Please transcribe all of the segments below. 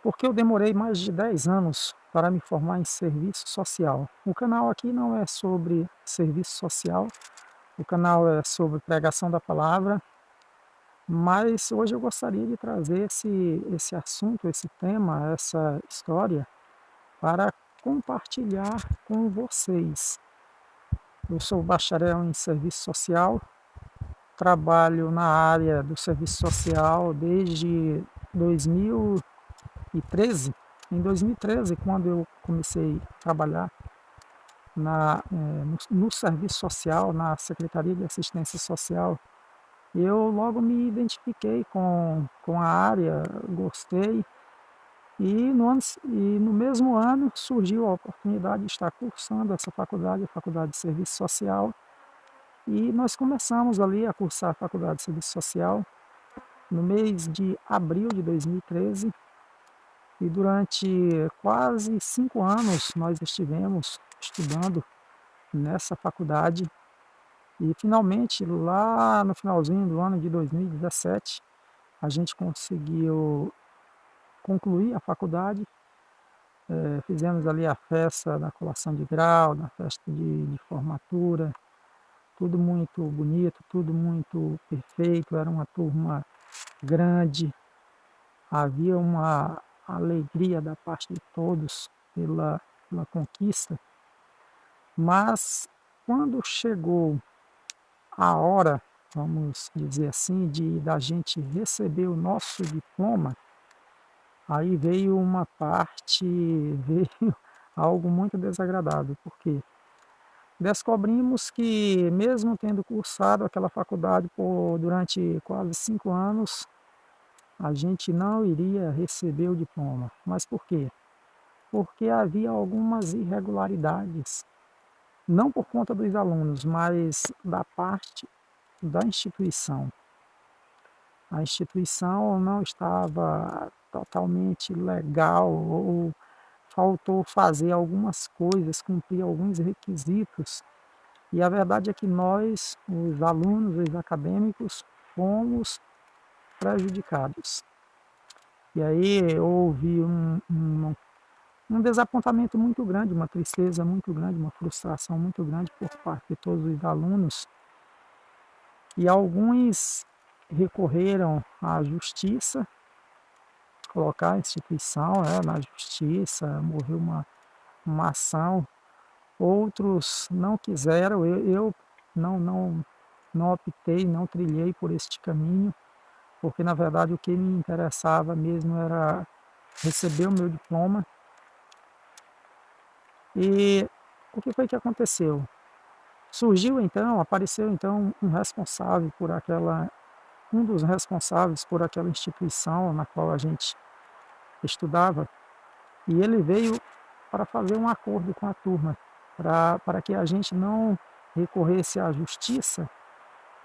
Porque eu demorei mais de 10 anos para me formar em serviço social. O canal aqui não é sobre serviço social, o canal é sobre pregação da palavra, mas hoje eu gostaria de trazer esse assunto, esse tema, essa história para compartilhar com vocês. Eu sou bacharel em serviço social, trabalho na área do serviço social desde 2013. Em 2013, quando eu comecei a trabalhar no serviço social, na Secretaria de Assistência Social, eu logo me identifiquei com a área, gostei, e no mesmo ano surgiu a oportunidade de estar cursando essa faculdade, a Faculdade de Serviço Social, e nós começamos ali a cursar a Faculdade de Serviço Social no mês de abril de 2013, e durante quase 5 anos nós estivemos estudando nessa faculdade, e finalmente lá no finalzinho do ano de 2017 a gente conseguiu concluir a faculdade. Fizemos ali a festa da colação de grau, da festa de formatura, tudo muito bonito, tudo muito perfeito. Era uma turma grande, havia uma alegria da parte de todos pela conquista, mas quando chegou a hora, vamos dizer assim, da gente receber o nosso diploma, aí veio uma parte, veio algo muito desagradável, porque descobrimos que, mesmo tendo cursado aquela faculdade durante quase 5 anos, a gente não iria receber o diploma. Mas por quê? Porque havia algumas irregularidades, não por conta dos alunos, mas da parte da instituição. A instituição não estava totalmente legal, ou faltou fazer algumas coisas, cumprir alguns requisitos, e a verdade é que nós, os alunos, os acadêmicos, fomos prejudicados. E aí houve um desapontamento muito grande, uma tristeza muito grande, uma frustração muito grande por parte de todos os alunos, e alguns recorreram à justiça, colocar a instituição, na justiça, moveu uma ação. Outros não quiseram, eu não optei, não trilhei por este caminho, porque na verdade o que me interessava mesmo era receber o meu diploma. E o que foi que aconteceu? Apareceu então um dos responsáveis por aquela instituição na qual a gente estudava, e ele veio para fazer um acordo com a turma, para que a gente não recorresse à justiça.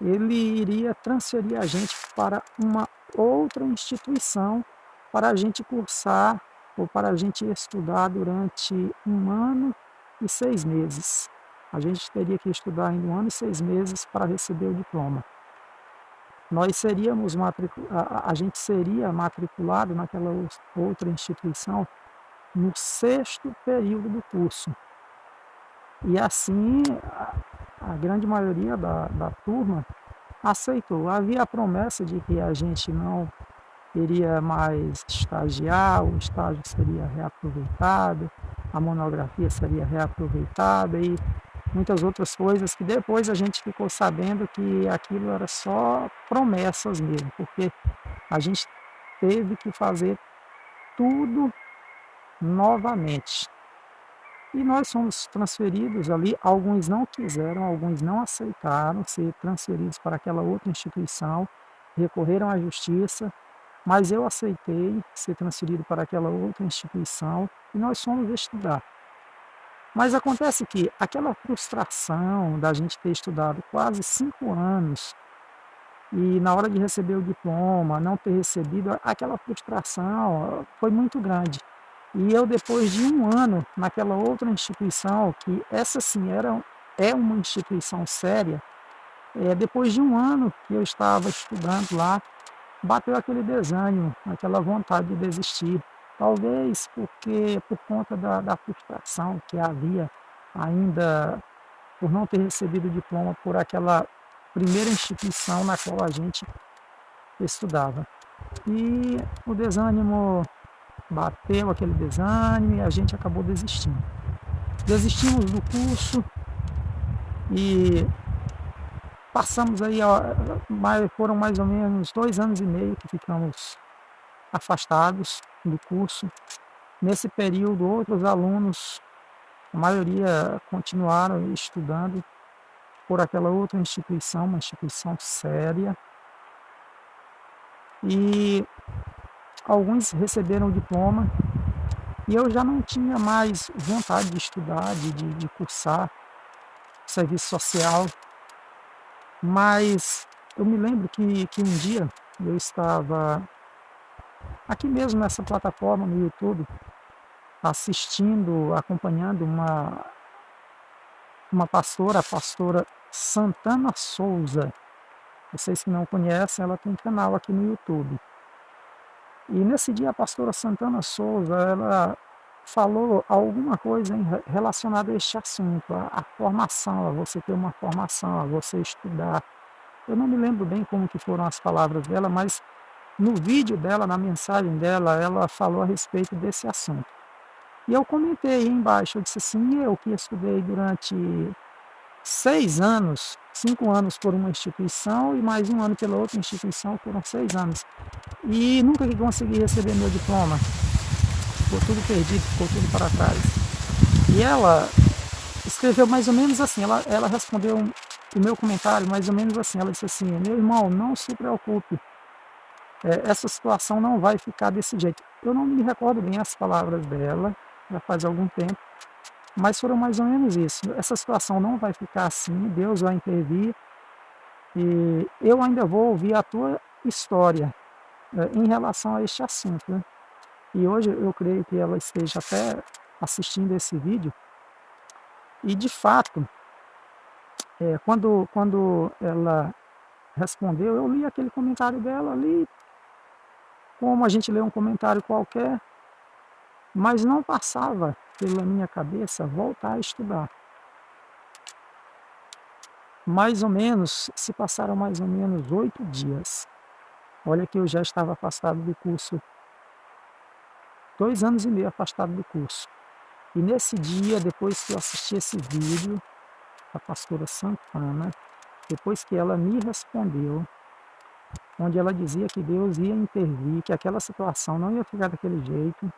Ele iria transferir a gente para uma outra instituição para a gente cursar, ou para a gente estudar durante 1 ano e 6 meses. A gente teria que estudar em 1 ano e 6 meses para receber o diploma. A gente seria matriculado naquela outra instituição no 6º período do curso. E assim, a grande maioria da turma aceitou. Havia a promessa de que a gente não iria mais estagiar, o estágio seria reaproveitado, a monografia seria reaproveitada e muitas outras coisas, que depois a gente ficou sabendo que aquilo era só promessas mesmo, porque a gente teve que fazer tudo novamente. E nós fomos transferidos ali, alguns não quiseram, alguns não aceitaram ser transferidos para aquela outra instituição, recorreram à justiça, mas eu aceitei ser transferido para aquela outra instituição e nós fomos estudar. Mas acontece que aquela frustração da gente ter estudado quase 5 anos e na hora de receber o diploma, não ter recebido, aquela frustração foi muito grande. E eu, depois de 1 ano naquela outra instituição, que essa sim é uma instituição séria, depois de 1 ano que eu estava estudando lá, bateu aquele desânimo, aquela vontade de desistir. Talvez porque por conta da frustração que havia ainda por não ter recebido o diploma por aquela primeira instituição na qual a gente estudava. E o desânimo bateu, aquele desânimo, e a gente acabou desistindo. Desistimos do curso e passamos aí, foram mais ou menos 2 anos e meio que ficamos afastados do curso. Nesse período, outros alunos, a maioria continuaram estudando por aquela outra instituição, uma instituição séria, e alguns receberam o diploma, e eu já não tinha mais vontade de estudar, de cursar serviço social, mas eu me lembro que um dia eu estava aqui mesmo nessa plataforma no YouTube, assistindo, acompanhando uma pastora, a pastora Santana Souza. Vocês que não conhecem, ela tem um canal aqui no YouTube. E nesse dia a pastora Santana Souza, ela falou alguma coisa relacionada a este assunto, a formação, a você ter uma formação, a você estudar. Eu não me lembro bem como que foram as palavras dela, mas no vídeo dela, na mensagem dela, ela falou a respeito desse assunto. E eu comentei aí embaixo, eu disse assim, eu que estudei durante 6 anos, 5 anos por uma instituição e mais 1 ano pela outra instituição, foram 6 anos. E nunca que consegui receber meu diploma. Ficou tudo perdido, ficou tudo para trás. E ela escreveu mais ou menos assim, ela respondeu o meu comentário mais ou menos assim, ela disse assim, meu irmão, não se preocupe, essa situação não vai ficar desse jeito. Eu não me recordo bem as palavras dela, já faz algum tempo, mas foram mais ou menos isso. Essa situação não vai ficar assim, Deus vai intervir, e eu ainda vou ouvir a tua história em relação a este assunto, né? E hoje eu creio que ela esteja até assistindo esse vídeo, e de fato, quando ela respondeu, eu li aquele comentário dela ali, como a gente lê um comentário qualquer, mas não passava pela minha cabeça voltar a estudar. Se passaram mais ou menos 8 dias. Olha que eu já estava afastado do curso, 2 anos e meio afastado do curso. E nesse dia, depois que eu assisti esse vídeo, a pastora Santana, depois que ela me respondeu, onde ela dizia que Deus ia intervir, que aquela situação não ia ficar daquele jeito,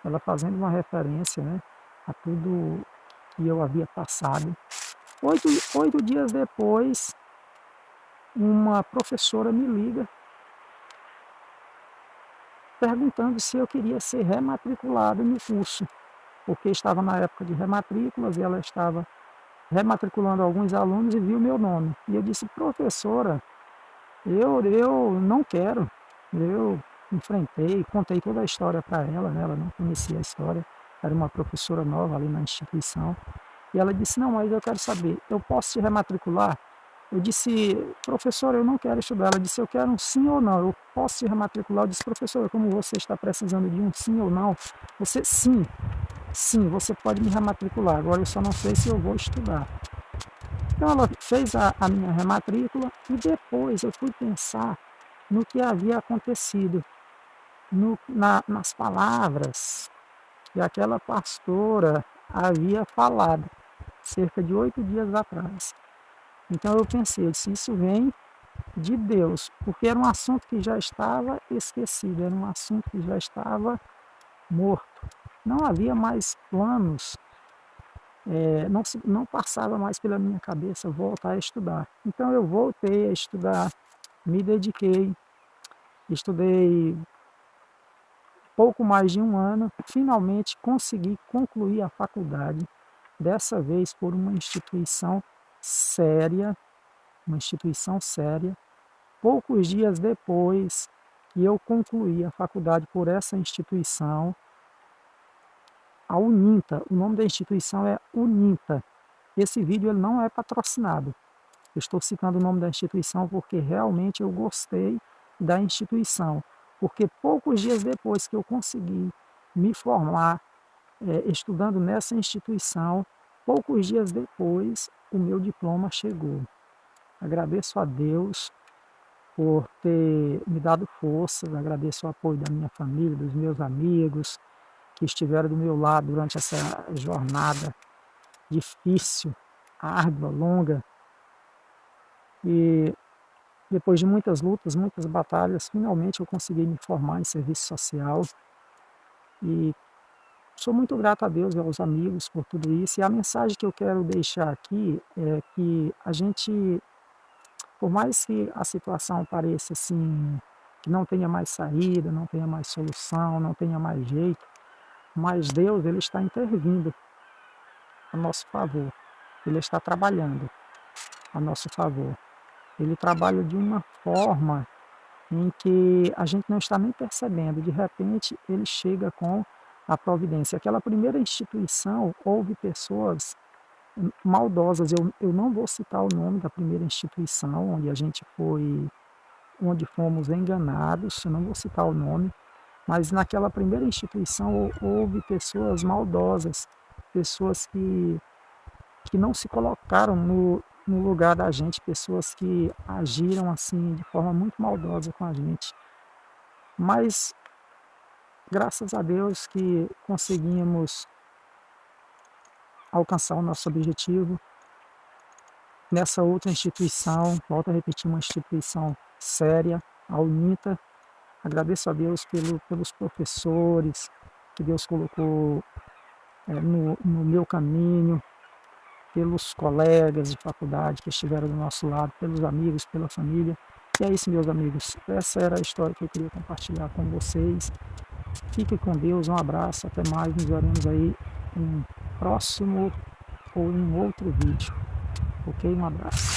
ela fazendo uma referência, né, a tudo que eu havia passado. 8 dias depois, uma professora me liga perguntando se eu queria ser rematriculado no curso, porque estava na época de rematrículas e ela estava rematriculando alguns alunos e viu meu nome. E eu disse, professora, eu não quero. Eu enfrentei, contei toda a história para ela, né? Ela não conhecia a história, era uma professora nova ali na instituição. E ela disse, não, mas eu quero saber, eu posso te rematricular? Eu disse, professora, eu não quero estudar. Ela disse, eu quero um sim ou não, eu posso te rematricular? Eu disse, professora, como você está precisando de um sim ou não, você sim, você pode me rematricular, agora eu só não sei se eu vou estudar. Então ela fez a minha rematrícula e depois eu fui pensar no que havia acontecido, nas palavras que aquela pastora havia falado, cerca de 8 dias atrás. Então eu pensei, se isso vem de Deus, porque era um assunto que já estava esquecido, era um assunto que já estava morto. Não havia mais planos, não passava mais pela minha cabeça voltar a estudar. Então eu voltei a estudar, me dediquei, estudei pouco mais de 1 ano, finalmente consegui concluir a faculdade, dessa vez por uma instituição séria, Poucos dias depois que eu concluí a faculdade por essa instituição, a Uninta, o nome da instituição é Uninta. Esse vídeo ele não é patrocinado. Eu estou citando o nome da instituição porque realmente eu gostei da instituição. Porque poucos dias depois que eu consegui me formar estudando nessa instituição. Poucos dias depois, o meu diploma chegou. Agradeço a Deus por ter me dado forças, agradeço o apoio da minha família, dos meus amigos, que estiveram do meu lado durante essa jornada difícil, árdua, longa. E depois de muitas lutas, muitas batalhas, finalmente eu consegui me formar em serviço social. E sou muito grato a Deus e aos amigos por tudo isso. E a mensagem que eu quero deixar aqui é que a gente, por mais que a situação pareça assim, que não tenha mais saída, não tenha mais solução, não tenha mais jeito, mas Deus, ele está intervindo a nosso favor. Ele está trabalhando a nosso favor. Ele trabalha de uma forma em que a gente não está nem percebendo. De repente, ele chega com a providência. Aquela primeira instituição, houve pessoas maldosas. Eu não vou citar o nome da primeira instituição onde a gente foi, onde fomos enganados, eu não vou citar o nome, mas naquela primeira instituição houve pessoas maldosas, pessoas que não se colocaram no lugar da gente, pessoas que agiram assim de forma muito maldosa com a gente. Mas graças a Deus que conseguimos alcançar o nosso objetivo. Nessa outra instituição, volto a repetir, uma instituição séria, a UNITA. Agradeço a Deus pelos professores que Deus colocou no meu caminho, pelos colegas de faculdade que estiveram do nosso lado, pelos amigos, pela família. E é isso, meus amigos. Essa era a história que eu queria compartilhar com vocês. Fique com Deus, um abraço, até mais. Nos veremos aí em próximo ou em outro vídeo. Ok? Um abraço.